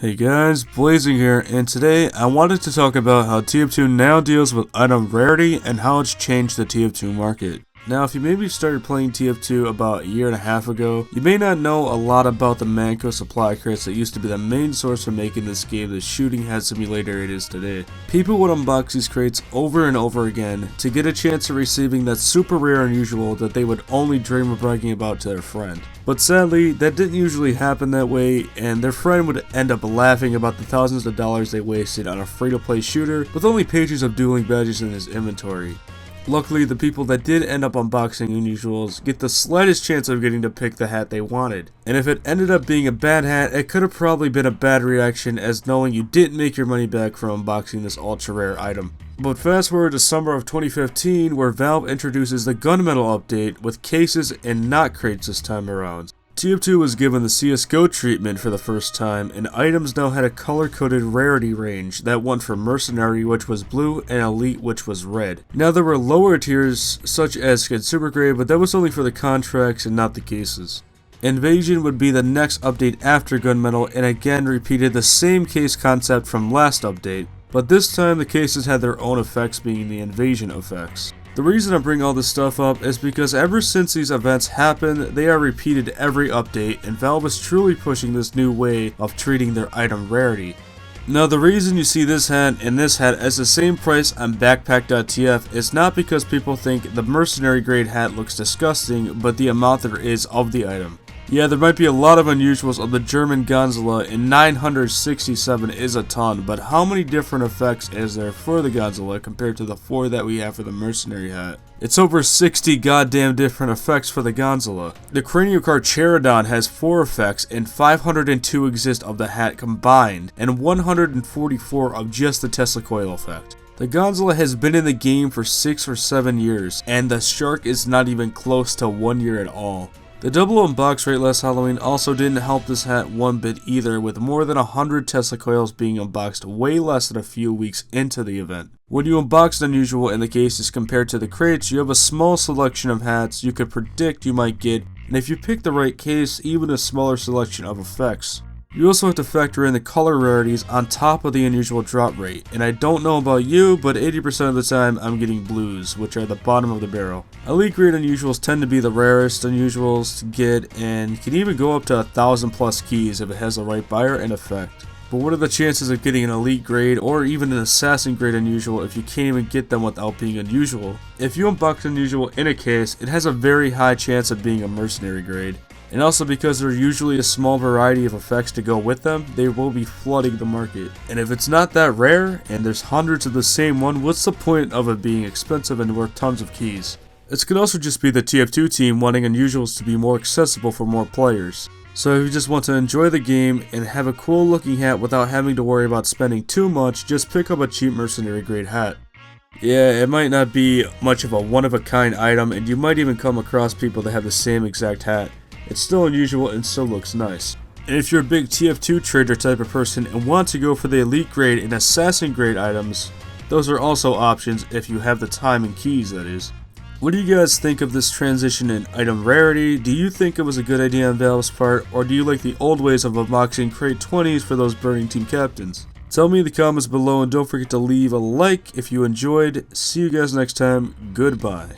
Hey guys, Blazing here, and today I wanted to talk about how TF2 now deals with item rarity and how it's changed the TF2 market. Now, if you maybe started playing TF2 about a year and a half ago, you may not know a lot about the Manco supply crates that used to be the main source for making this game the shooting head simulator it is today. People would unbox these crates over and over again to get a chance of receiving that super rare unusual that they would only dream of bragging about to their friend. But sadly, that didn't usually happen that way, and their friend would end up laughing about the thousands of dollars they wasted on a free-to-play shooter with only pages of dueling badges in his inventory. Luckily, the people that did end up unboxing unusuals get the slightest chance of getting to pick the hat they wanted. And if it ended up being a bad hat, it could have probably been a bad reaction, as knowing you didn't make your money back from unboxing this ultra rare item. But fast forward to summer of 2015, where Valve introduces the Gunmetal update with cases and not crates this time around. TF2 was given the CSGO treatment for the first time, and items now had a color-coded rarity range that went from Mercenary, which was blue, and Elite, which was red. Now there were lower tiers, such as Consumer Grade, but that was only for the contracts and not the cases. Invasion would be the next update after Gunmetal, and again repeated the same case concept from last update, but this time the cases had their own effects, being the Invasion effects. The reason I bring all this stuff up is because ever since these events happened, they are repeated every update, and Valve is truly pushing this new way of treating their item rarity. Now, the reason you see this hat and this hat as the same price on backpack.tf is not because people think the mercenary grade hat looks disgusting, but the amount there is of the item. Yeah, there might be a lot of unusuals of the German Godzilla, and 967 is a ton, but how many different effects is there for the Godzilla compared to the 4 that we have for the mercenary hat? It's over 60 goddamn different effects for the Godzilla. The Craniocarcharodon has 4 effects, and 502 exist of the hat combined, and 144 of just the Tesla coil effect. The Godzilla has been in the game for 6 or 7 years, and the shark is not even close to 1 year at all. The double unbox rate last Halloween also didn't help this hat one bit either, with more than 100 Tesla coils being unboxed way less than a few weeks into the event. When you unbox an unusual in the cases compared to the crates, you have a small selection of hats you could predict you might get, and if you pick the right case, even a smaller selection of effects. You also have to factor in the color rarities on top of the unusual drop rate, and I don't know about you, but 80% of the time I'm getting blues, which are the bottom of the barrel. Elite grade unusuals tend to be the rarest unusuals to get, and can even go up to 1,000 plus keys if it has the right buyer and effect. But what are the chances of getting an elite grade or even an assassin grade unusual if you can't even get them without being unusual? If you unbox an unusual in a case, it has a very high chance of being a mercenary grade. And also because there's usually a small variety of effects to go with them, they will be flooding the market. And if it's not that rare, and there's hundreds of the same one, what's the point of it being expensive and worth tons of keys? This could also just be the TF2 team wanting unusuals to be more accessible for more players. So if you just want to enjoy the game and have a cool looking hat without having to worry about spending too much, just pick up a cheap mercenary grade hat. Yeah, it might not be much of a one-of-a-kind item, and you might even come across people that have the same exact hat. It's still unusual and still looks nice. And if you're a big TF2 trader type of person and want to go for the elite grade and assassin grade items, those are also options if you have the time and keys, that is. What do you guys think of this transition in item rarity? Do you think it was a good idea on Valve's part, or do you like the old ways of unboxing crate 20s for those burning team captains? Tell me in the comments below, and don't forget to leave a like if you enjoyed. See you guys next time. Goodbye.